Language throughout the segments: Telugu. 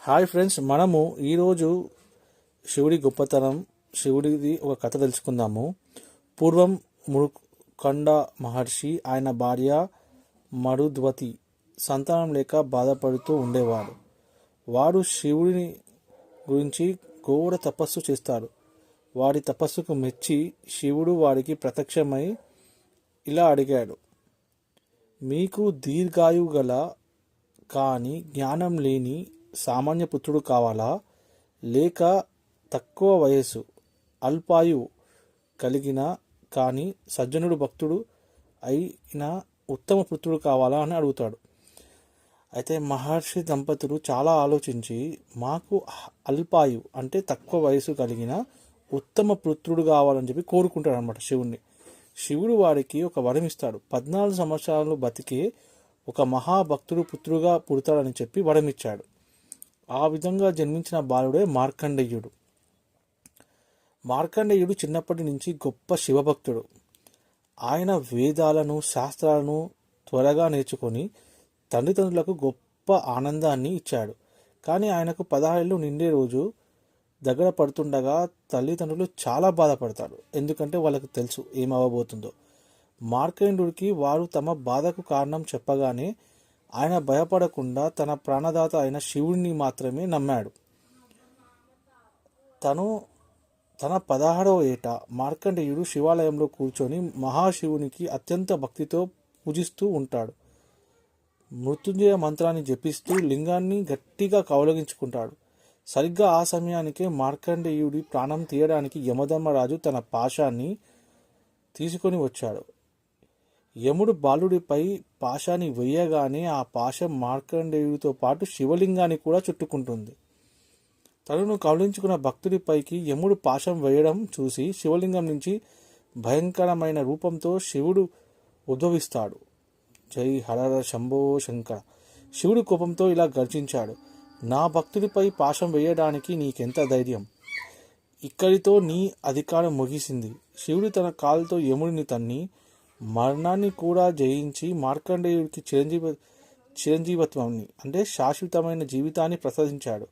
హాయ్ ఫ్రెండ్స్, మనము ఈరోజు శివుడి గొప్పతనం, శివుడిది ఒక కథ తెలుసుకుందాము. పూర్వం మురుకండ మహర్షి, ఆయన భార్య మరుద్వతి సంతానం లేక బాధపడుతూ ఉండేవాడు. వాడు శివుడిని గురించి ఘోర తపస్సు చేస్తాడు. వాడి తపస్సుకు మెచ్చి శివుడు వాడికి ప్రత్యక్షమై ఇలా అడిగాడు: మీకు దీర్ఘాయువు గల కానీ జ్ఞానం లేని సామాన్య పుత్రుడు కావాలా, లేక తక్కువ వయస్సు అల్పాయువు కలిగిన కానీ సజ్జనుడు భక్తుడు అయిన ఉత్తమ పుత్రుడు కావాలా అని అడుగుతాడు. అయితే మహర్షి దంపతులు చాలా ఆలోచించి, మాకు అల్పాయువు అంటే తక్కువ వయసు కలిగిన ఉత్తమ పుత్రుడు కావాలని చెప్పి కోరుకుంటాడు అనమాట శివుణ్ణి. శివుడు వాడికి ఒక వరం ఇస్తాడు. 14 సంవత్సరాలు బతికే ఒక మహాభక్తుడు పుత్రుడుగా పుడతాడని చెప్పి వరం ఇచ్చాడు. ఆ విధంగా జన్మించిన బాలుడే మార్కండేయుడు. మార్కండేయుడు చిన్నప్పటి నుంచి గొప్ప శివభక్తుడు. ఆయన వేదాలను, శాస్త్రాలను త్వరగా నేర్చుకొని తల్లిదండ్రులకు గొప్ప ఆనందాన్ని ఇచ్చాడు. కానీ ఆయనకు 16 ఏళ్ళు నిండే రోజు దగ్గర పడుతుండగా తల్లిదండ్రులు చాలా బాధపడతారు. ఎందుకంటే వాళ్ళకి తెలుసు ఏమవ్వబోతుందో. మార్కండేయుడికి వారు తమ బాధకు కారణం చెప్పగానే ఆయన భయపడకుండా తన ప్రాణదాత అయిన శివుడిని మాత్రమే నమ్మాడు. తన 16వ ఏట మార్కండేయుడు శివాలయంలో కూర్చొని మహాశివునికి అత్యంత భక్తితో పూజిస్తూ ఉంటాడు. మృత్యుంజయ మంత్రాన్ని జపిస్తూ లింగాన్ని గట్టిగా కౌలగించుకుంటాడు. సరిగ్గా ఆ సమయానికే మార్కండేయుడి ప్రాణం తీయడానికి యమధర్మరాజు తన పాశాన్ని తీసుకొని వచ్చాడు. యముడు బాలుడిపై పాశాన్ని వేయగానే ఆ పాశం మార్కండేయుడితో పాటు శివలింగాన్ని కూడా చుట్టుకుంటుంది. తనను కౌలించుకున్న భక్తుడిపైకి యముడు పాశం వేయడం చూసి శివలింగం నుంచి భయంకరమైన రూపంతో శివుడు ఉద్భవిస్తాడు. జై హరహర శంభో శంకర. శివుడు కోపంతో ఇలా గర్జించాడు: నా భక్తుడిపై పాశం వేయడానికి నీకెంత ధైర్యం? ఇక్కడితో నీ అధికారం ముగిసింది. శివుడు తన కాలుతో యముడిని తన్ని మరణాన్ని కూడా జయించి మార్కండేయుడికి చిరంజీవత్వాన్ని అంటే శాశ్వతమైన జీవితాన్ని ప్రసాదించాడు.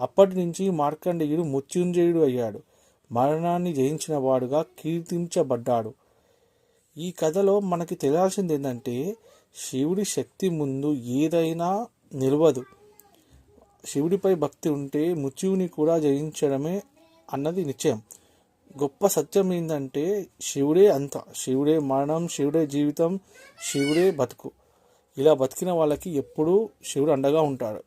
అప్పటి నుంచి మార్కండేయుడు మృత్యుంజయుడు అయ్యాడు. మరణాన్ని జయించిన వాడుగా కీర్తించబడ్డాడు. ఈ కథలో మనకి తెలియాల్సింది ఏంటంటే, శివుడి శక్తి ముందు ఏదైనా నిలవదు. శివుడిపై భక్తి ఉంటే మృత్యువుని కూడా జయించడమే అన్నది నిశ్చయం. గొప్ప సత్యం ఏంటంటే, శివుడే అంత, శివుడే మరణం, శివుడే జీవితం, శివుడే బతుకు. ఇలా బతికిన వాళ్ళకి ఎప్పుడూ శివుడు అండగా ఉంటాడు.